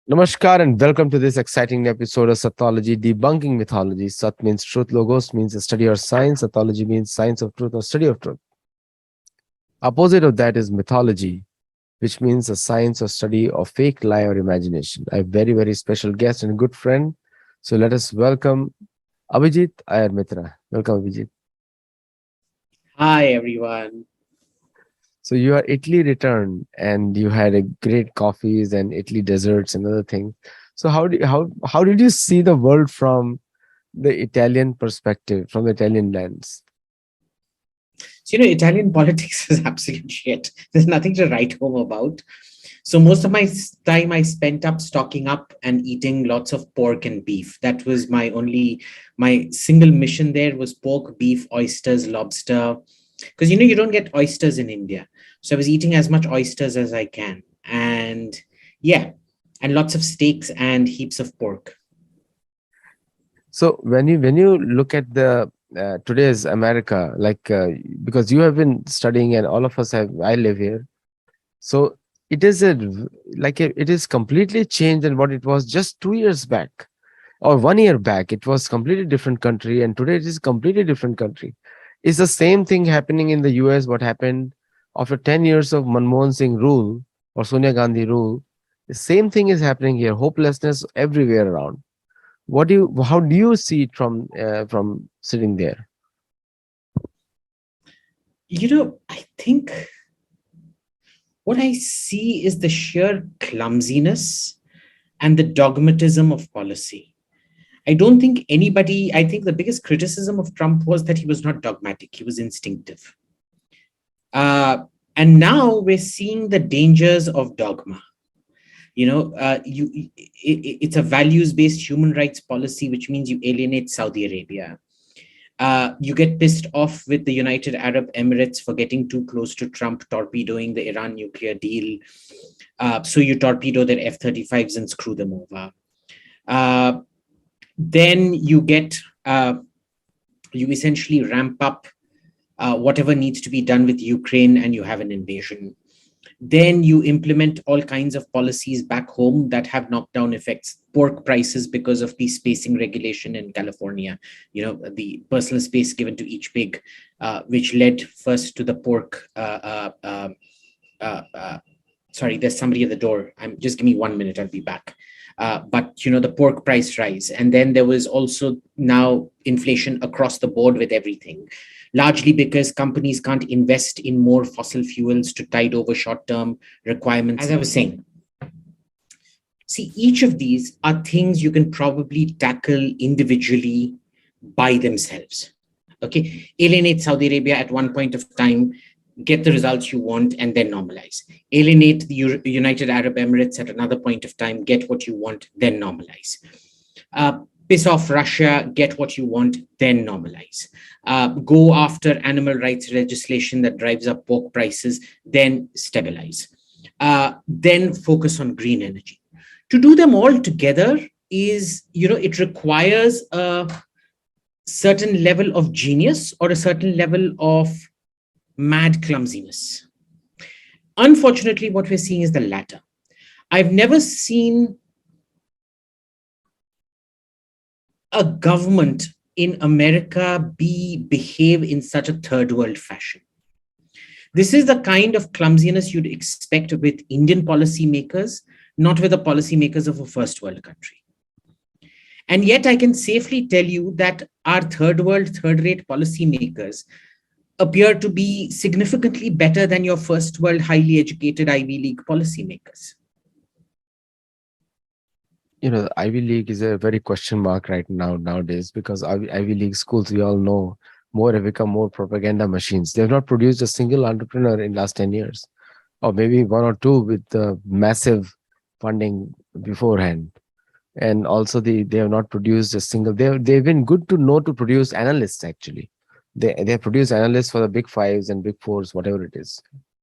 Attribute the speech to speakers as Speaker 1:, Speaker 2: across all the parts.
Speaker 1: Namaskar and welcome to this exciting episode of Sattology, debunking mythology. Sat means truth, logos means the study or science, Sattology means science of truth or study of truth. Opposite of that is mythology, which means the science or study of fake, lie, or imagination. I have very, very special guest and good friend. So let us welcome Abhijit Iyer Mitra. Welcome, Abhijit.
Speaker 2: Hi, everyone.
Speaker 1: So you are Italy returned and you had a great coffees and Italy desserts and other things. So how did you see the world from the Italian perspective, from the Italian lens?
Speaker 2: So, Italian politics is absolute shit. There's nothing to write home about. So, most of my time I spent up stocking up and eating lots of pork and beef. That was my single mission there was pork, beef, oysters, lobster. Because, you don't get oysters in India. So, I was eating as much oysters as I can. And yeah, and lots of steaks and heaps of pork.
Speaker 1: So when you look at the today's America, because you have been studying and all of us have, I live here. So it is it is completely changed than what it was just 2 years back or 1 year back. It was completely different country, and today it is completely different country. Is the same thing happening in the US? What happened after 10 years of Manmohan Singh rule or Sonia Gandhi rule? The same thing is happening here. Hopelessness everywhere around. How do you see it from sitting there?
Speaker 2: I think what I see is the sheer clumsiness and the dogmatism of policy. I think the biggest criticism of Trump was that he was not dogmatic, he was instinctive. And now we're seeing the dangers of dogma. It's a values-based human rights policy, which means you alienate Saudi Arabia. You get pissed off with the United Arab Emirates for getting too close to Trump torpedoing the Iran nuclear deal. So you torpedo their F-35s and screw them over. Then you essentially ramp up whatever needs to be done with Ukraine, and you have an invasion. Then you implement all kinds of policies back home that have knockdown effects. Pork prices because of the spacing regulation in California, the personal space given to each pig, which led first to the pork. Sorry, there's somebody at the door. Just give me 1 minute, I'll be back. But the pork price rise, and then there was also now inflation across the board with everything, largely because companies can't invest in more fossil fuels to tide over short-term requirements. As I was saying, see, each of these are things you can probably tackle individually by themselves. Okay, alienate Saudi Arabia at one point of time, get the results you want, and then normalize. Alienate the United Arab Emirates at another point of time, get what you want, then normalize. Piss off Russia, get what you want, then normalize. Go after animal rights legislation that drives up pork prices, then stabilize. Then focus on green energy. To do them all together it requires a certain level of genius or a certain level of mad clumsiness. Unfortunately, what we're seeing is the latter. I've never seen a government in America behave in such a third world fashion. This is the kind of clumsiness you'd expect with Indian policymakers, not with the policymakers of a first world country. And yet I can safely tell you that our third world, third rate policymakers appear to be significantly better than your first world, highly educated Ivy League policymakers.
Speaker 1: The Ivy League is a very question mark right now nowadays, because Ivy League schools, we all know, more have become more propaganda machines. They have not produced a single entrepreneur in last 10 years, or maybe one or two with massive funding beforehand. And also they have not produced a single. They've been good to know to produce analysts. Actually, they produce analysts for the big fives and big fours, whatever it is.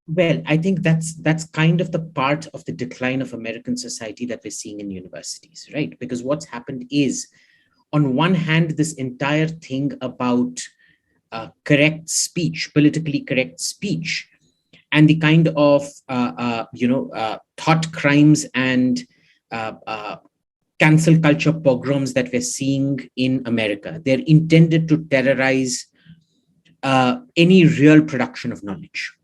Speaker 2: Well, I think that's kind of the part of the decline of American society that we're seeing in universities, right? Because what's happened is, on one hand, this entire thing about correct speech, politically correct speech, and the kind of thought crimes and cancel culture pogroms that we're seeing in America. They're intended to terrorize any real production of knowledge.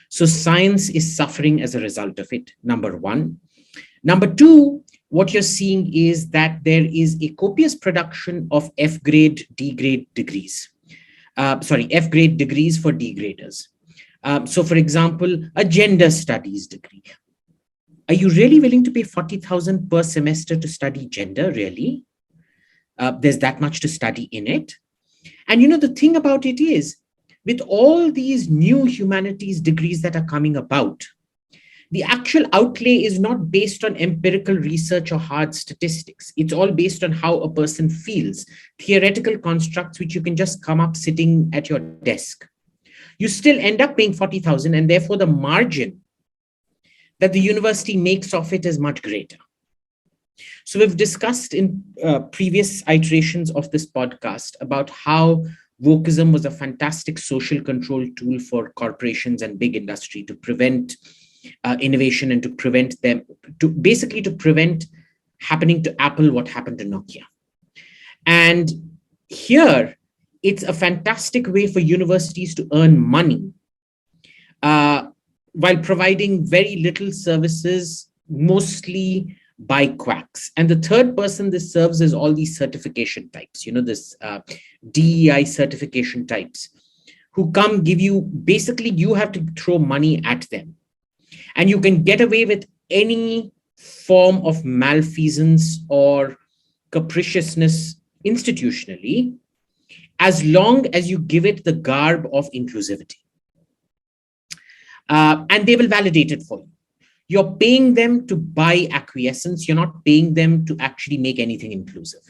Speaker 2: So science is suffering as a result of it, number one. Number two, what you're seeing is that there is a copious production of F grade, D grade degrees. F grade degrees for degraders. So, for example, a gender studies degree. Are you really willing to pay 40,000 per semester to study gender? Really? There's that much to study in it. And the thing about it is, with all these new humanities degrees that are coming about, the actual outlay is not based on empirical research or hard statistics. It's all based on how a person feels, theoretical constructs which you can just come up sitting at your desk. You still end up paying 40,000, and therefore the margin that the university makes of it is much greater. So we've discussed in previous iterations of this podcast about how wokeism was a fantastic social control tool for corporations and big industry to prevent innovation and to prevent them, to prevent happening to Apple what happened to Nokia. And here, it's a fantastic way for universities to earn money while providing very little services, mostly by quacks. And the third person this serves is all these certification types, this DEI certification types who come give you, basically, you have to throw money at them. And you can get away with any form of malfeasance or capriciousness institutionally, as long as you give it the garb of inclusivity. And they will validate it for you. You're paying them to buy acquiescence. You're not paying them to actually make anything inclusive.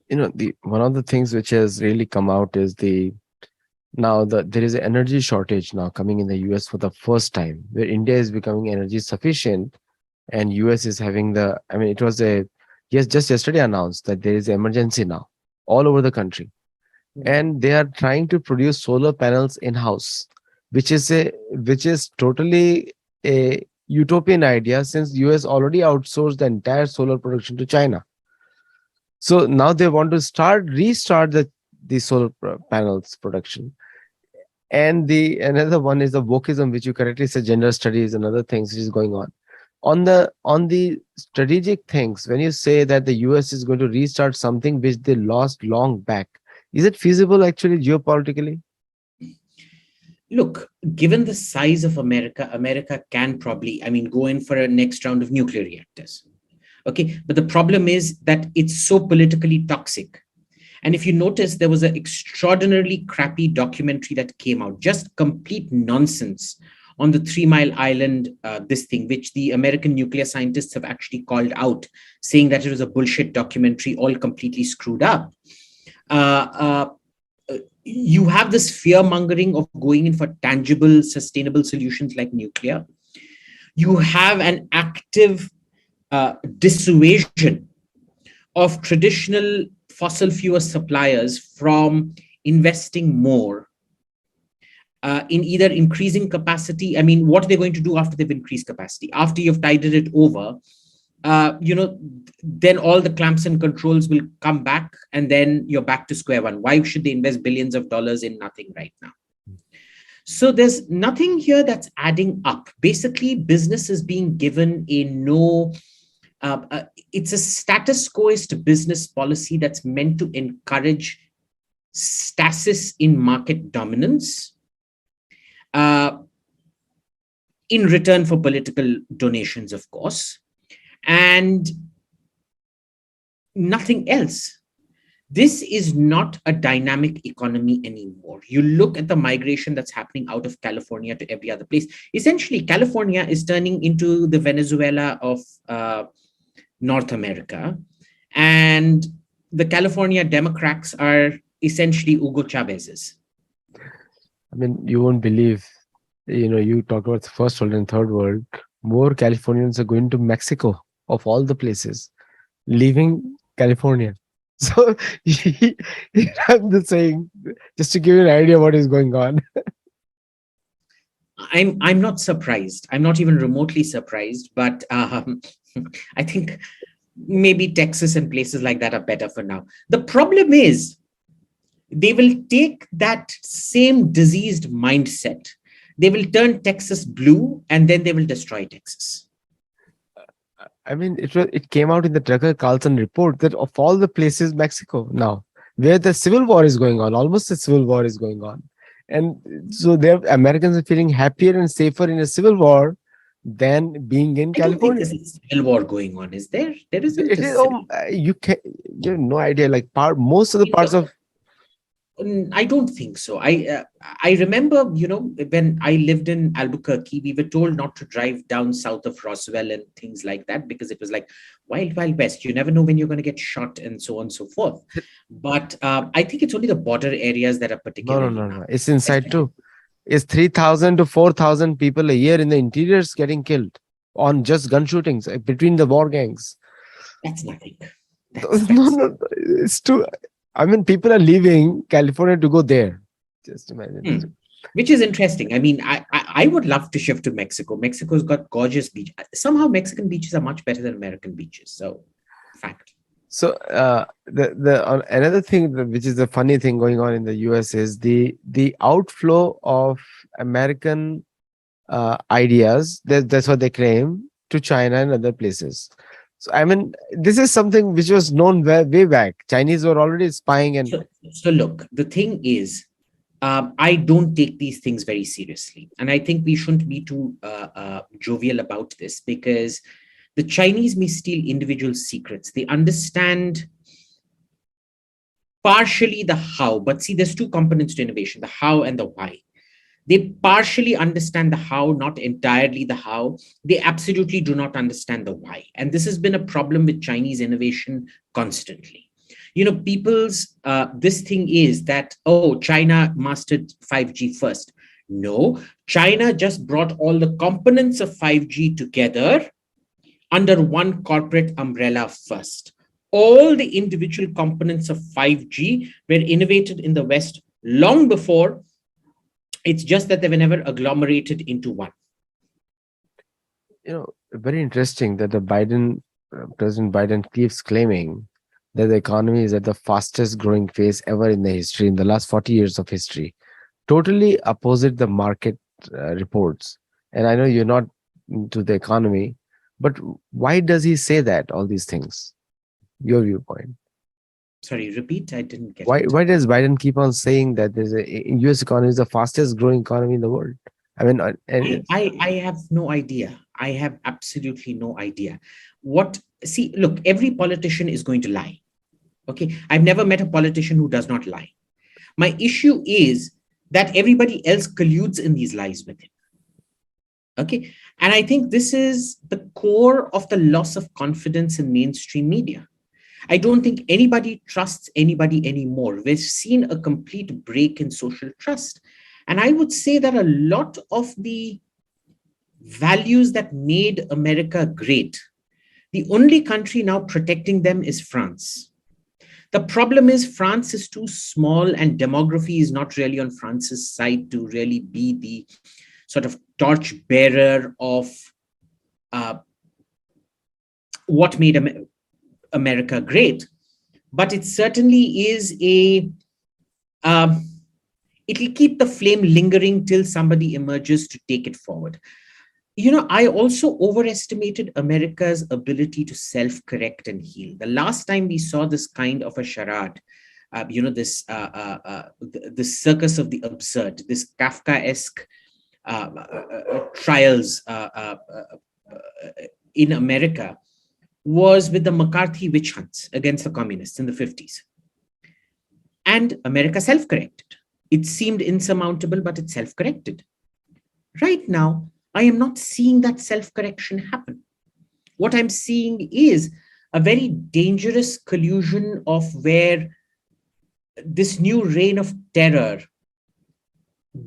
Speaker 1: One of the things which has really come out is there is an energy shortage now coming in the US for the first time, where India is becoming energy sufficient and US is having it was just yesterday announced that there is an emergency now all over the country. And they are trying to produce solar panels in-house, which is totally a utopian idea, since US already outsourced the entire solar production to China. So now they want to restart the solar panels production. And another one is the wokeism, which you correctly said, gender studies and other things which is going on. On the strategic things, when you say that the US is going to restart something which they lost long back, is it feasible actually geopolitically?
Speaker 2: Look, given the size of America can probably, go in for a next round of nuclear reactors. Okay, but the problem is that it's so politically toxic. And if you notice, there was an extraordinarily crappy documentary that came out, just complete nonsense on the 3 Mile Island, which the American nuclear scientists have actually called out, saying that it was a bullshit documentary, all completely screwed up. You have this fear mongering of going in for tangible, sustainable solutions like nuclear. You have an active dissuasion of traditional fossil fuel suppliers from investing more in either increasing capacity. What are they going to do after they've increased capacity? After you've tided it over, then all the clamps and controls will come back, and then you're back to square one. Why should they invest billions of dollars in nothing right now? So there's nothing here that's adding up. Basically, business is being given it's a status quoist business policy that's meant to encourage stasis in market dominance in return for political donations, of course, and nothing else. This is not a dynamic economy anymore. You look at the migration that's happening out of California to every other place. Essentially, California is turning into the Venezuela of North America, and the California Democrats are essentially Hugo Chavez's.
Speaker 1: You won't believe, you talk about the first world and third world, more Californians are going to Mexico, of all the places, leaving California. So I'm just saying, just to give you an idea what is going on.
Speaker 2: I'm not surprised. I'm not even remotely surprised. But I think maybe Texas and places like that are better for now. The problem is they will take that same diseased mindset. They will turn Texas blue and then they will destroy Texas.
Speaker 1: I mean, it came out in the Tucker Carlson report that of all the places, Mexico now, where the civil war is going on, almost a civil war is going on, and so there Americans are feeling happier and safer in a civil war than being in
Speaker 2: I don't think
Speaker 1: California.
Speaker 2: there's a civil war going on, is there? There isn't
Speaker 1: It
Speaker 2: a
Speaker 1: is
Speaker 2: civil
Speaker 1: you have no idea. Like most of the parts
Speaker 2: war.
Speaker 1: of
Speaker 2: I don't think so. I remember, when I lived in Albuquerque, we were told not to drive down south of Roswell and things like that because it was like wild, wild west. You never know when you're going to get shot and so on and so forth. But I think it's only the border areas that are particularly
Speaker 1: no,
Speaker 2: now.
Speaker 1: it's inside
Speaker 2: Especially,
Speaker 1: too. It's 3,000 to 4,000 people a year in the interiors getting killed on just gun shootings between the war gangs.
Speaker 2: that's nothing.
Speaker 1: No,
Speaker 2: That's
Speaker 1: no, it's too. I mean, people are leaving California to go there. Just
Speaker 2: hmm.
Speaker 1: imagine.
Speaker 2: Which is interesting. I mean, I would love to shift to Mexico. Mexico's got gorgeous beach. Somehow Mexican beaches are much better than American beaches. So, fact.
Speaker 1: So another thing which is the funny thing going on in the US is the outflow of American ideas. That's what they claim to China and other places. So I mean, this is something which was known way back. Chinese were already spying, and
Speaker 2: So look, the thing is, I don't take these things very seriously. And I think we shouldn't be too jovial about this because the Chinese may steal individual secrets. They understand partially the how, but see, there's two components to innovation, the how and the why. They partially understand the how, not entirely the how. They absolutely do not understand the why. And this has been a problem with Chinese innovation constantly. People's this thing is that, oh, China mastered 5G first. No, China just brought all the components of 5G together under one corporate umbrella first. All the individual components of 5G were innovated in the West long before. It's just that they were never agglomerated into one.
Speaker 1: very interesting that the Biden President Biden keeps claiming that the economy is at the fastest growing phase ever in the history in the last 40 years of history. Totally opposite the market reports. And I know you're not into the economy, but why does he say that all these things? Your viewpoint.
Speaker 2: Sorry, repeat. I didn't get
Speaker 1: Why
Speaker 2: it.
Speaker 1: why does Biden keep on saying that there's a US economy is the fastest growing economy in the world? I mean, and
Speaker 2: I have no idea. I have absolutely no idea. What, see, look, every politician is going to lie. Okay. I've never met a politician who does not lie. My issue is that everybody else colludes in these lies with him. Okay. And I think this is the core of the loss of confidence in mainstream media. I don't think anybody trusts anybody anymore. We've seen a complete break in social trust. And I would say that a lot of the values that made America great, the only country now protecting them is France. The problem is France is too small and demography is not really on France's side to really be the sort of torch bearer of uh, what made America great. But it certainly is um, it'll keep the flame lingering till somebody emerges to take it forward. I also overestimated America's ability to self-correct and heal. The last time we saw this kind of a charade, this circus of the absurd, this Kafkaesque trials in America was with the McCarthy witch hunts against the communists in the 50s. And America self-corrected. It seemed insurmountable, but it self-corrected. Right now, I am not seeing that self-correction happen. What I'm seeing is a very dangerous collusion of where this new reign of terror,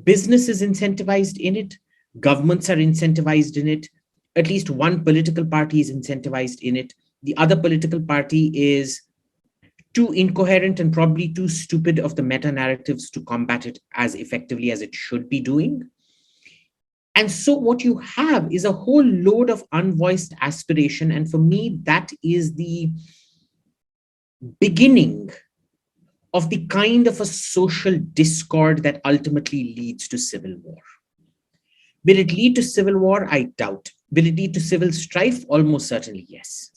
Speaker 2: business is incentivized in it, governments are incentivized in it, at least one political party is incentivized in it. The other political party is too incoherent and probably too stupid of the meta narratives to combat it as effectively as it should be doing. And so what you have is a whole load of unvoiced aspiration. And for me, that is the beginning of the kind of a social discord that ultimately leads to civil war. Will it lead to civil war? I doubt. Will it lead to civil strife? Almost certainly, yes.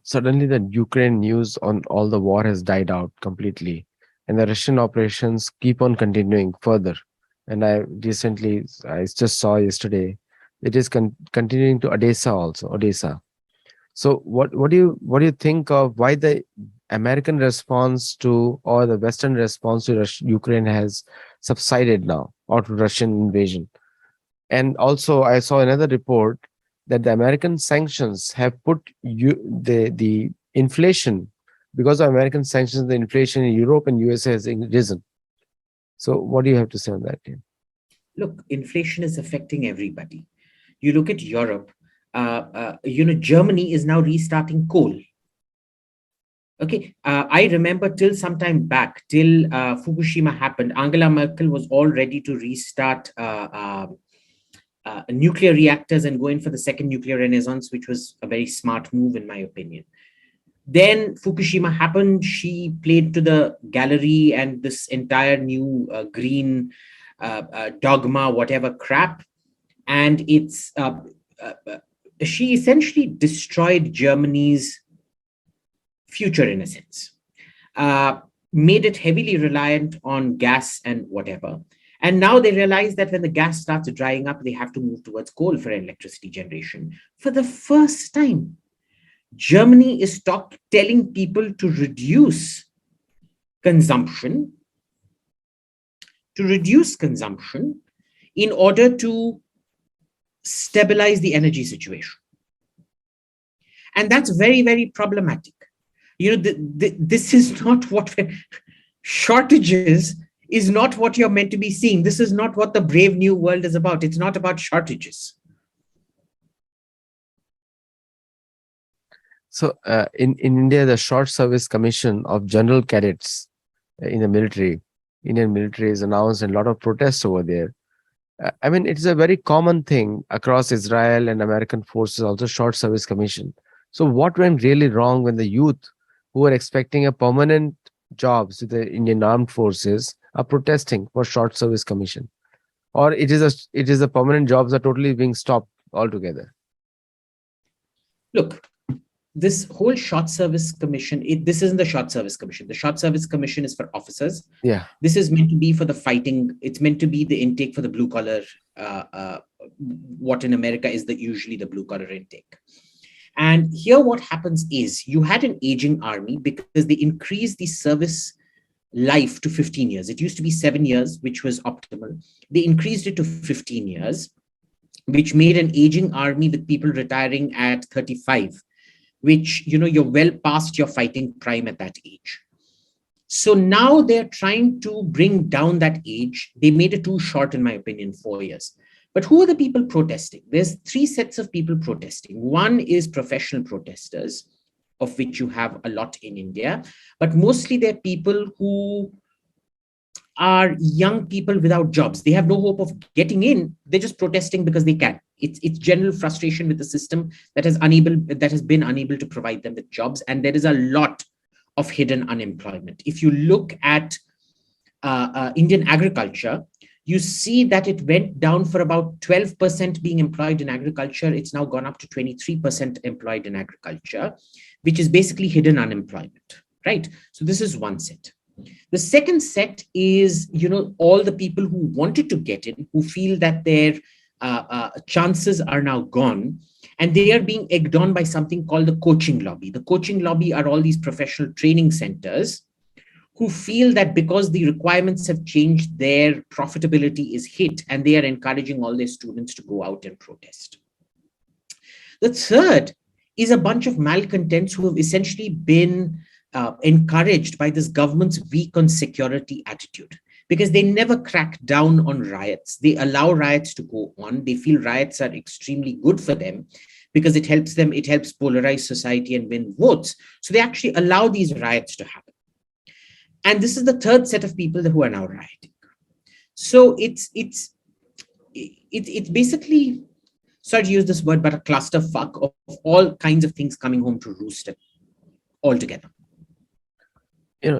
Speaker 1: Suddenly the Ukraine news on all the war has died out completely, and the Russian operations keep on continuing further. And I just saw yesterday, it is continuing to Odessa also, Odessa. So what do you think of why the American response to or the Western response to Ukraine has subsided now, or to Russian invasion? And also, I saw another report that the American sanctions have put the inflation, because of American sanctions, the inflation in Europe and USA has risen. So, what do you have to say on that, Tim?
Speaker 2: Look, inflation is affecting everybody. You look at Europe, Germany is now restarting coal. Okay, I remember till some time back, till Fukushima happened, Angela Merkel was all ready to restart nuclear reactors and go in for the second nuclear renaissance, which was a very smart move, in my opinion. Then Fukushima happened. She played to the gallery and this entire new green dogma, whatever crap. And she essentially destroyed Germany's future in a sense, uh, made it heavily reliant on gas and whatever. And now they realize that when the gas starts drying up, they have to move towards coal for electricity generation. For the first time, Germany is telling people consumption, to reduce consumption in order to stabilize the energy situation. And that's very, very problematic. This is not what shortages is not what you're meant to be seeing. This is not what the brave new world is about. It's not about shortages.
Speaker 1: So, in India, the Short Service Commission of General Cadets in the military, Indian military, is announced, and a lot of protests over there. I mean, it's a very common thing across Israel and American forces, also Short Service Commission. So, what went really wrong when the youth who were expecting a permanent jobs with the Indian Armed Forces are protesting for Short Service Commission, or it is a permanent jobs are totally being stopped altogether?
Speaker 2: Look, this whole short service commission, this isn't the short service commission. The short service commission is for officers.
Speaker 1: Yeah.
Speaker 2: This is meant to be for the fighting. It's meant to be the intake for the blue collar, what in America is usually the blue collar intake. And here what happens is you had an aging army because they increased the service life to 15 years. It used to be 7 years, which was optimal. They increased it to 15 years, which made an aging army with people retiring at 35, which, you're well past your fighting prime at that age. So now they're trying to bring down that age. They made it too short, in my opinion, 4 years. But who are the people protesting? There's three sets of people protesting. One is professional protesters, of which you have a lot in India, but mostly they're people who are young people without jobs. They have no hope of getting in. They're just protesting because they can. It's general frustration with the system that has been unable to provide them with jobs. And there is a lot of hidden unemployment. If you look at Indian agriculture, you see that it went down for about 12% being employed in agriculture. It's now gone up to 23% employed in agriculture, which is basically hidden unemployment, right? So this is one set. The second set is, all the people who wanted to get in, who feel that their chances are now gone, and they are being egged on by something called the coaching lobby. The coaching lobby are all these professional training centers who feel that because the requirements have changed, their profitability is hit, and they are encouraging all their students to go out and protest. The third is a bunch of malcontents who have essentially been encouraged by this government's weak on security attitude, because they never crack down on riots. They allow riots to go on. They feel riots are extremely good for them because it helps polarize society and win votes. So they actually allow these riots to happen. And this is the third set of people who are now rioting. So it's it's basically, sorry to use this word, but a clusterfuck of all kinds of things coming home to roost all together.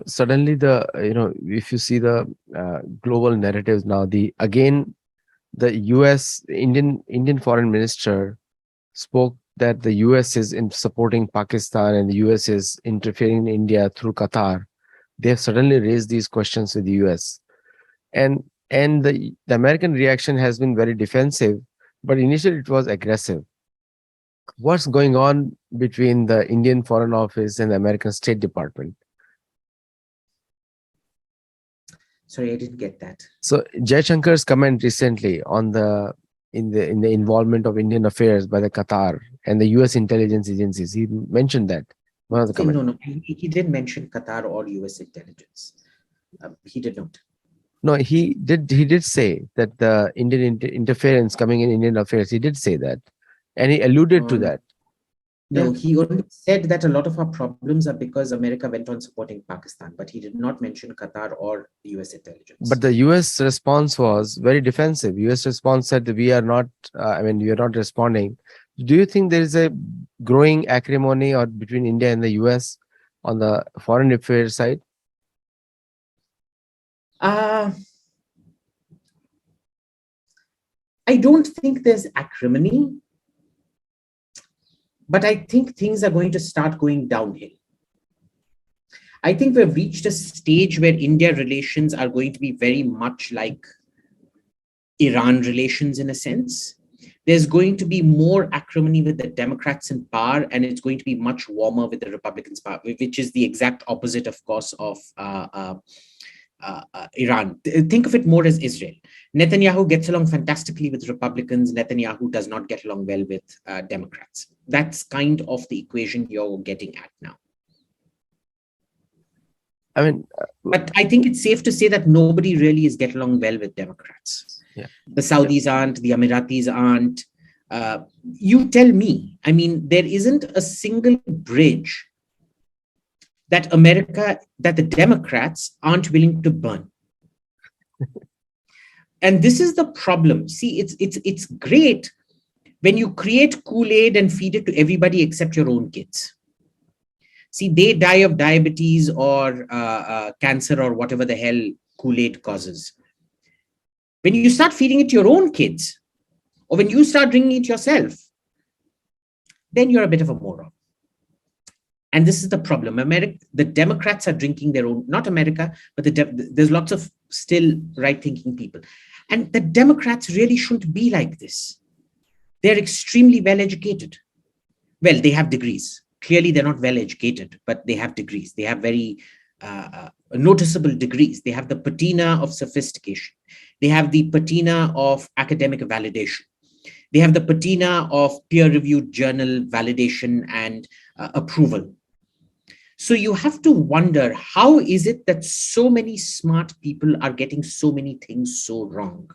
Speaker 1: Suddenly if you see the global narratives now, the US Indian foreign minister spoke that the US is in supporting Pakistan and the US is interfering in India through Qatar. They have suddenly raised these questions with the US. And the American reaction has been very defensive, but initially it was aggressive. What's going on between the Indian Foreign Office and the American State Department?
Speaker 2: Sorry, I didn't get that.
Speaker 1: So Jaishankar's comment recently on in the involvement of Indian affairs by the Qatar and the US intelligence agencies, he mentioned that one of the comments.
Speaker 2: No, he didn't mention Qatar or US intelligence. He did not.
Speaker 1: No, he did say that the Indian interference coming in Indian affairs. He did say that, and he alluded to that.
Speaker 2: No, he only said that a lot of our problems are because America went on supporting Pakistan, but he did not mention Qatar or US intelligence.
Speaker 1: But the US response was very defensive. US response said that we are not, we are not responding. Do you think there is a growing acrimony or between India and the US on the foreign affairs side?
Speaker 2: I don't think there's acrimony, but I think things are going to start going downhill. I think we've reached a stage where India relations are going to be very much like Iran relations in a sense. There's going to be more acrimony with the Democrats in power, and it's going to be much warmer with the Republicans in power, which is the exact opposite, of course, of Iran. Think of it more as Israel. Netanyahu gets along fantastically with Republicans. Netanyahu does not get along well with Democrats. That's kind of the equation you're getting at now. But I think it's safe to say that nobody really is getting along well with Democrats.
Speaker 1: Yeah.
Speaker 2: The Saudis aren't, the Emiratis aren't. You tell me. I mean, there isn't a single bridge that the Democrats aren't willing to burn. And this is the problem. See, it's great when you create Kool-Aid and feed it to everybody except your own kids. See, they die of diabetes or cancer or whatever the hell Kool-Aid causes. When you start feeding it to your own kids, or when you start drinking it yourself, then you're a bit of a moron. And this is the problem. The Democrats are drinking their own, not America, but there's lots of still right-thinking people. And the Democrats really shouldn't be like this. They're extremely well-educated. Well, they have degrees. Clearly, they're not well-educated, but they have degrees. They have very noticeable degrees. They have the patina of sophistication. They have the patina of academic validation. They have the patina of peer-reviewed journal validation and approval. So you have to wonder, how is it that so many smart people are getting so many things so wrong?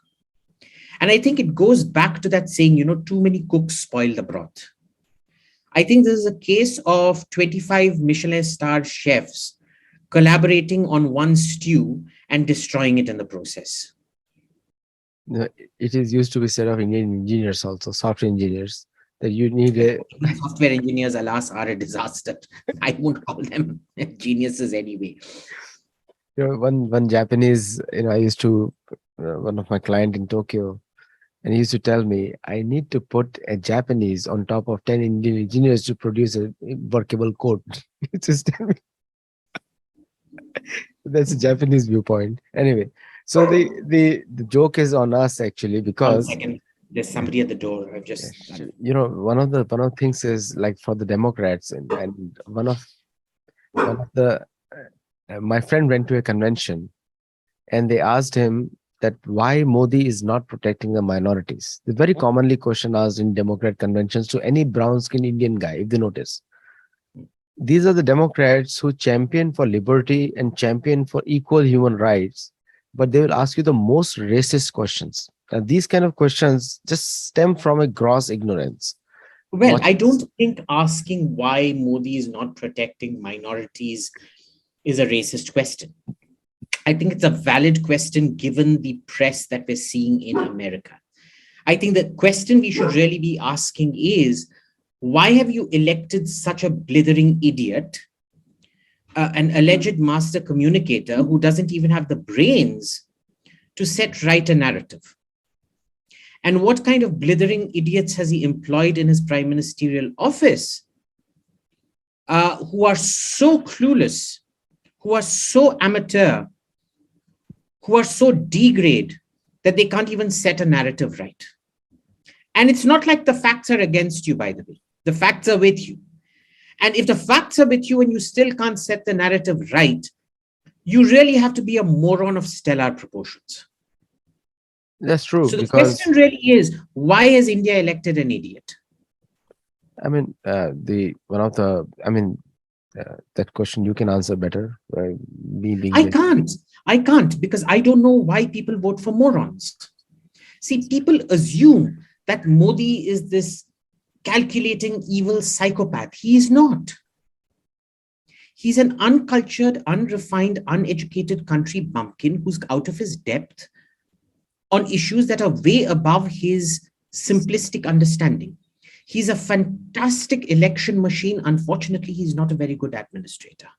Speaker 2: And I think it goes back to that saying, too many cooks spoil the broth. I think this is a case of 25 Michelin-starred chefs collaborating on one stew and destroying it in the process.
Speaker 1: It is used to be said of Indian engineers also, software engineers, that you need
Speaker 2: software engineers, alas, are a disaster. I won't call them geniuses anyway.
Speaker 1: One Japanese, I used to, one of my client in Tokyo, and he used to tell me, I need to put a Japanese on top of 10 Indian engineers to produce a workable code. It's just that's a Japanese viewpoint. Anyway, so the joke is on us actually, because
Speaker 2: 1 second, there's somebody at the door. I've just
Speaker 1: one of the things is, like, for the Democrats, and one of the my friend went to a convention, and they asked him that why Modi is not protecting the minorities. The very commonly question asked in Democrat conventions to any brown-skinned Indian guy, if they notice. These are the Democrats who champion for liberty and champion for equal human rights, but they will ask you the most racist questions. Now, these kind of questions just stem from a gross ignorance.
Speaker 2: Well, I don't think asking why Modi is not protecting minorities is a racist question. I think it's a valid question given the press that we're seeing in America. I think the question we should really be asking is, why have you elected such a blithering idiot, an alleged master communicator who doesn't even have the brains to set right a narrative? And what kind of blithering idiots has he employed in his prime ministerial office, who are so clueless, who are so amateur, who are so degrade that they can't even set a narrative right? And it's not like the facts are against you, by the way. The facts are with you. And if the facts are with you and you still can't set the narrative right, you really have to be a moron of stellar proportions.
Speaker 1: That's true,
Speaker 2: So the
Speaker 1: because
Speaker 2: question really is, why has India elected an idiot?
Speaker 1: I mean, the one of the, I mean, that question you can answer better. Me being
Speaker 2: I
Speaker 1: the,
Speaker 2: can't. I can't, because I don't know why people vote for morons. See, people assume that Modi is this calculating evil psychopath. He is not. He's an uncultured, unrefined, uneducated country bumpkin who's out of his depth on issues that are way above his simplistic understanding. He's a fantastic election machine. Unfortunately, he's not a very good administrator.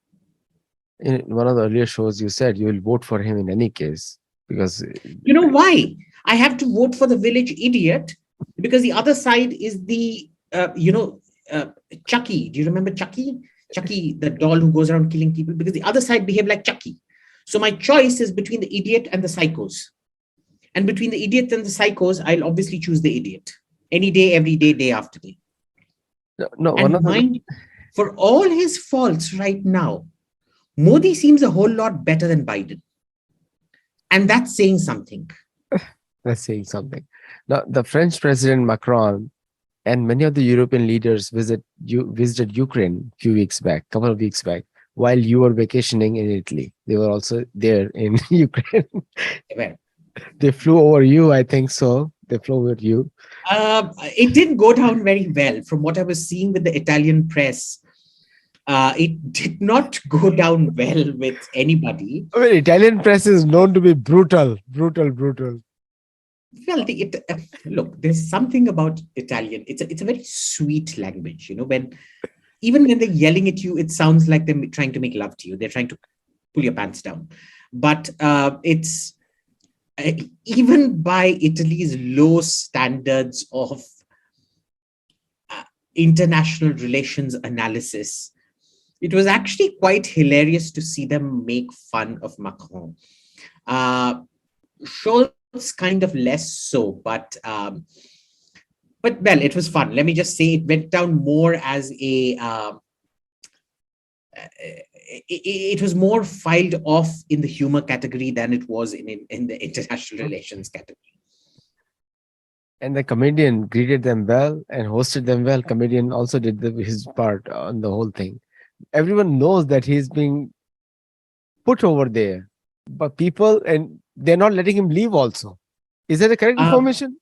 Speaker 1: in one of the earlier shows, you said you will vote for him in any case because
Speaker 2: You know why? I have to vote for the village idiot because the other side is the, Chucky. Do you remember Chucky? Chucky, the doll who goes around killing people, because the other side behave like Chucky. So my choice is between the idiot and the psychos. And between the idiot and the psychos, I'll obviously choose the idiot any day, every day, day after day.
Speaker 1: no, one
Speaker 2: And
Speaker 1: of the,
Speaker 2: mind, for all his faults right now, Modi seems a whole lot better than Biden. And that's saying something.
Speaker 1: that's saying something. Now, the French President Macron and many of the European leaders visited Ukraine a few weeks back, couple of weeks back, while you were vacationing in Italy. They were also there in Ukraine.
Speaker 2: Well,
Speaker 1: They flew over you, I think so. They flew over you.
Speaker 2: it didn't go down very well from what I was seeing with the Italian press. It did not go down well with anybody.
Speaker 1: I mean, Italian press is known to be brutal, brutal, brutal.
Speaker 2: Well, look, there's something about Italian. It's a very sweet language. Even when they're yelling at you, it sounds like they're trying to make love to you. They're trying to pull your pants down. But it's even by Italy's low standards of international relations analysis, it was actually quite hilarious to see them make fun of Macron. Scholz kind of less so, but well, it was fun. Let me just say, it went down more as it was more filed off in the humor category than it was in the international relations category.
Speaker 1: And the comedian greeted them well and hosted them well. Comedian also did his part on the whole thing. Everyone knows that he's being put over there, but people, and they're not letting him leave also. Is that the correct information?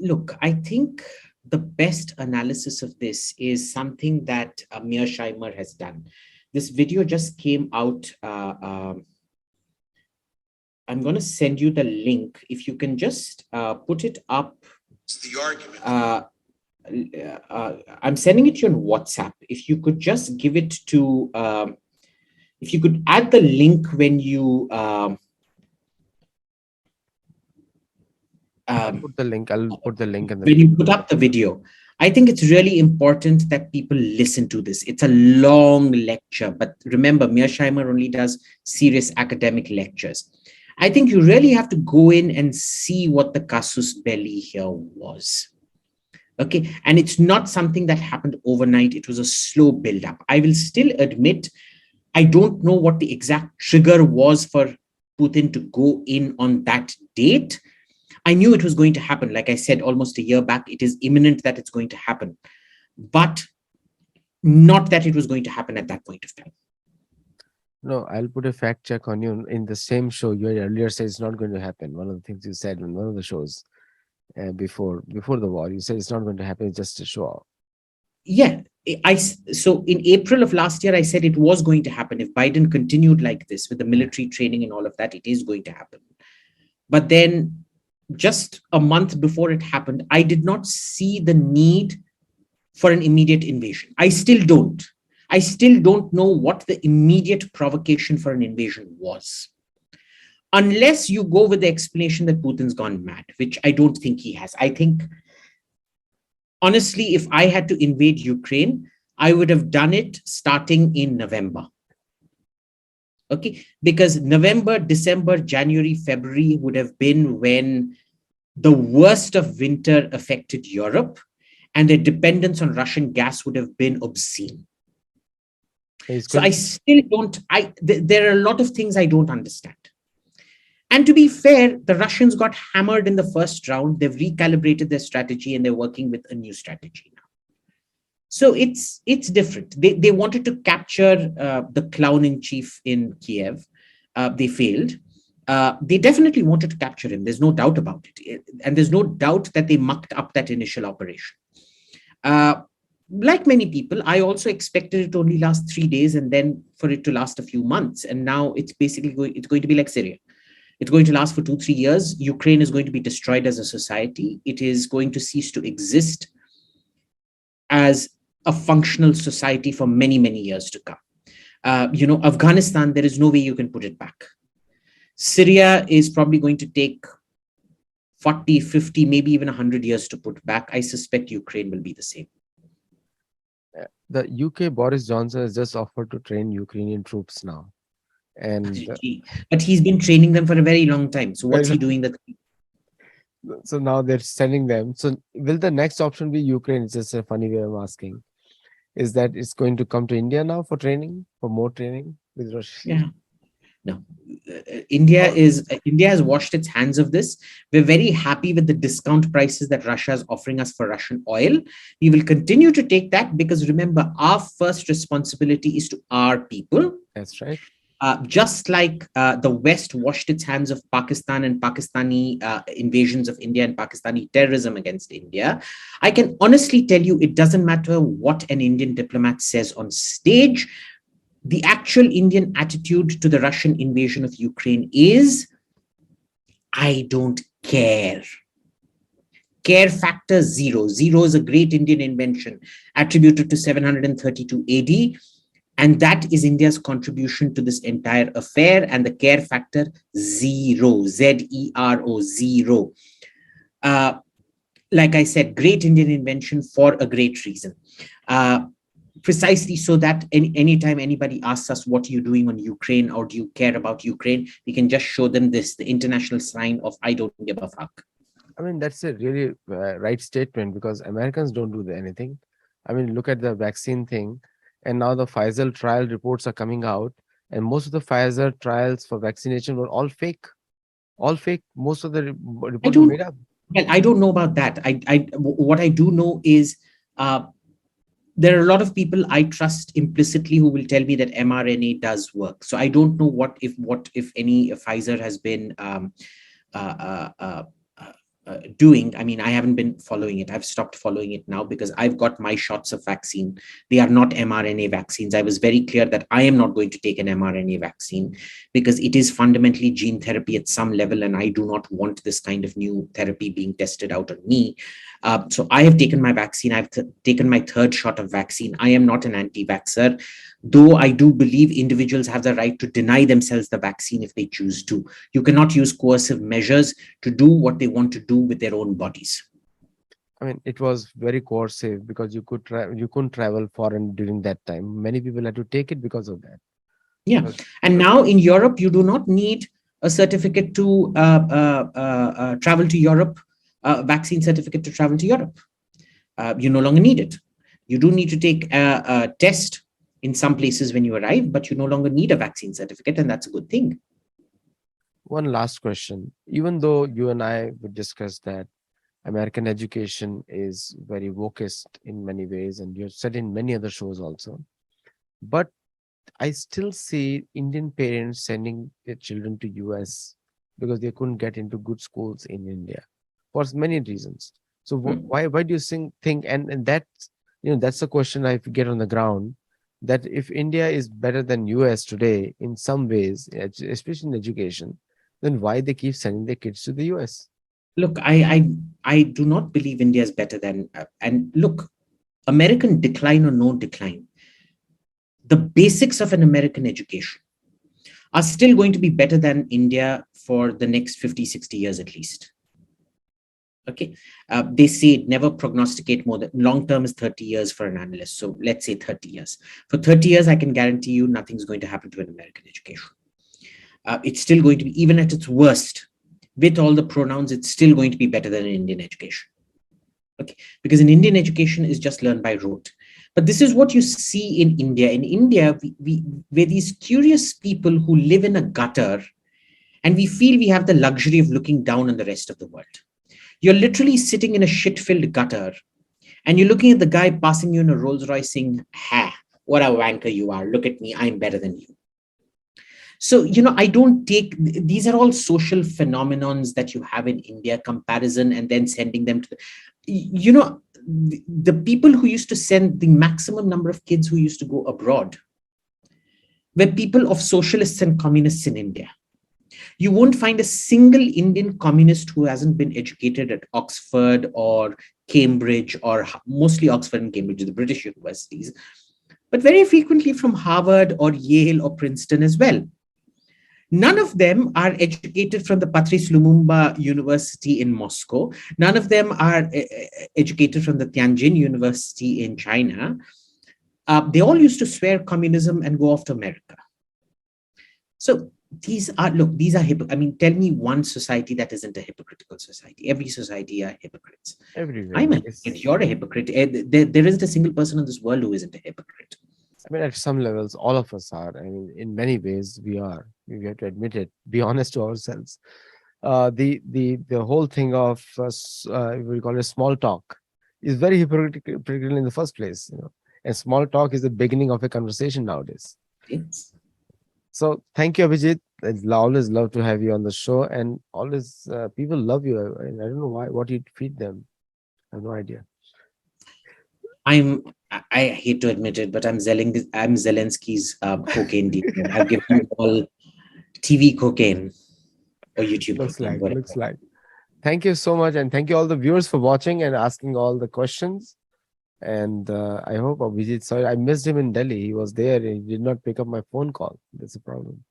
Speaker 2: Look, I think the best analysis of this is something that Mearsheimer has done. This video just came out. I'm going to send you the link. If you can just put it up.
Speaker 3: The argument.
Speaker 2: I'm sending it to you on WhatsApp. If you could just give it to, if you could add the link when you.
Speaker 1: I'll put the link. I'll put the link in the
Speaker 2: when you put up the video. I think it's really important that people listen to this. It's a long lecture, but remember, Mearsheimer only does serious academic lectures. I think you really have to go in and see what the casus belli here was. Okay, and it's not something that happened overnight. It was a slow build-up. I will still admit, I don't know what the exact trigger was for Putin to go in on that date. I knew it was going to happen. Like I said, almost a year back, it is imminent that it's going to happen, but not that it was going to happen at that point of time.
Speaker 1: No, I'll put a fact check on you in the same show. You earlier said it's not going to happen. One of the things you said in one of the shows before the war, you said it's not going to happen. It's just a show off.
Speaker 2: Yeah, so in April of last year, I said it was going to happen. If Biden continued like this with the military training and all of that, it is going to happen. But then just a month before it happened, I did not see the need for an immediate invasion. I still don't. I still don't know what the immediate provocation for an invasion was. Unless you go with the explanation that Putin's gone mad, which I don't think he has. I think, honestly, if I had to invade Ukraine, I would have done it starting in November. Okay, because November, December, January, February would have been when the worst of winter affected Europe, and their dependence on Russian gas would have been obscene. So I still don't, there are a lot of things I don't understand. And to be fair, the Russians got hammered in the first round. They've recalibrated their strategy and they're working with a new strategy now. So it's different. They wanted to capture the clown in chief in Kiev. They failed. They definitely wanted to capture him. There's no doubt about it. And there's no doubt that they mucked up that initial operation. Like many people, I also expected it to only last 3 days and then for it to last a few months. And now it's basically going to be like Syria. It's going to last for 2-3 years. Ukraine is going to be destroyed as a society. It is going to cease to exist as a functional society for many, many years to come. Afghanistan, there is no way you can put it back. Syria is probably going to take 40, 50, maybe even 100 years to put back. I suspect Ukraine will be the same.
Speaker 1: The UK Boris Johnson has just offered to train Ukrainian troops now.
Speaker 2: But he's been training them for a very long time. So what's he doing?
Speaker 1: So now they're sending them. So will the next option be Ukraine? It's just a funny way of asking. Is that it's going to come to India now for training, for more training with Russia?
Speaker 2: Yeah. No, India has washed its hands of this. We're very happy with the discount prices that Russia is offering us for Russian oil. We will continue to take that because remember, our first responsibility is to our people.
Speaker 1: That's right.
Speaker 2: Just like the West washed its hands of Pakistan and Pakistani invasions of India and Pakistani terrorism against India, I can honestly tell you it doesn't matter what an Indian diplomat says on stage. The actual Indian attitude to the Russian invasion of Ukraine is, I don't care. Care factor 0. 0 is a great Indian invention attributed to 732 AD. And that is India's contribution to this entire affair. And the care factor 0, Z-E-R-O, 0. Like I said, great Indian invention for a great reason. Precisely so that anytime anybody asks us, what are you doing on Ukraine, or do you care about Ukraine, we can just show them this, the international sign of I don't give a fuck.
Speaker 1: I mean, that's a really right statement because Americans don't do anything. I mean, look at the vaccine thing. And now the Pfizer trial reports are coming out. And most of the Pfizer trials for vaccination were all fake. All fake. Most of the reports were made up.
Speaker 2: Well, I don't know about that. What I do know is there are a lot of people I trust implicitly who will tell me that mRNA does work. So I don't know what if any Pfizer has been doing. I mean, I haven't been following it. I've stopped following it now because I've got my shots of vaccine. They are not mRNA vaccines. I was very clear that I am not going to take an mRNA vaccine because it is fundamentally gene therapy at some level, and I do not want this kind of new therapy being tested out on me. So I have taken my vaccine. I've taken my 3rd shot of vaccine. I am not an anti-vaxxer, though I do believe individuals have the right to deny themselves the vaccine if they choose to. You cannot use coercive measures to do what they want to do with their own bodies.
Speaker 1: I mean, it was very coercive because you couldn't travel foreign during that time. Many people had to take it because of that.
Speaker 2: Yeah, and now in Europe, you do not need a certificate to travel to Europe. Vaccine certificate to travel to Europe. You no longer need it. You do need to take a test in some places when you arrive, but you no longer need a vaccine certificate, and that's a good thing.
Speaker 1: One last question. Even though you and I would discuss that American education is very wokeist in many ways, and you've said in many other shows also, but I still see Indian parents sending their children to US because they couldn't get into good schools in India for many reasons. So why do you think and that's that's the question I get on the ground, that if India is better than US today in some ways, especially in education, then why they keep sending their kids to the US?
Speaker 2: Look, I do not believe India is better than, and look, American decline or no decline, the basics of an American education are still going to be better than India for the next 50, 60 years at least. Okay. They say never prognosticate more than long term is 30 years for an analyst. So let's say 30 years. For 30 years, I can guarantee you nothing's going to happen to an American education. It's still going to be, even at its worst, with all the pronouns, it's still going to be better than an Indian education. Okay, because an Indian education is just learned by rote. But this is what you see in India. In India, we're these curious people who live in a gutter, and we feel we have the luxury of looking down on the rest of the world. You're literally sitting in a shit-filled gutter, and you're looking at the guy passing you in a Rolls Royce saying, "Ha, what a wanker you are. Look at me, I'm better than you." So, I don't take, these are all social phenomenons that you have in India, comparison, and then sending them to, the people who used to send the maximum number of kids who used to go abroad were people of socialists and communists in India. You won't find a single Indian communist who hasn't been educated at Oxford or Cambridge, or mostly Oxford and Cambridge, the British universities, but very frequently from Harvard or Yale or Princeton as well. None of them are educated from the Patrice Lumumba University in Moscow. None of them are educated from the Tianjin University in China. They all used to swear communism and go off to America. So these are, tell me one society that isn't a hypocritical society. Every society are hypocrites.
Speaker 1: Everywhere.
Speaker 2: I'm a hypocrite. You're a hypocrite. There isn't a single person in this world who isn't a hypocrite.
Speaker 1: I mean, at some levels, all of us are. I mean, in many ways, we are. We have to admit it. Be honest to ourselves. The whole thing of we call it small talk is very hypocritical in the first place. And small talk is the beginning of a conversation nowadays.
Speaker 2: Yes.
Speaker 1: So thank you, Abhijit. It's always love to have you on the show, and always people love you. And I don't know why. What you feed them, I have no idea.
Speaker 2: I hate to admit it, but I'm Zelensky's cocaine dealer. I've given him all TV cocaine or YouTube cocaine.
Speaker 1: Looks like. Thank you so much, and thank you all the viewers for watching and asking all the questions. And I hope Abhijit, sorry, I missed him in Delhi. He was there and he did not pick up my phone call. That's a problem.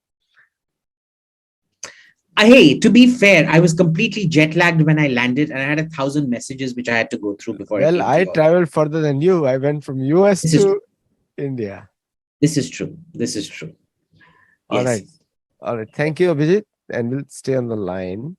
Speaker 2: Hey, to be fair, I was completely jet lagged when I landed, and I had 1,000 messages which I had to go through before.
Speaker 1: Well, I traveled further than you. I went from US to India.
Speaker 2: This is true. All
Speaker 1: right. Thank you, Abhijit, and we'll stay on the line.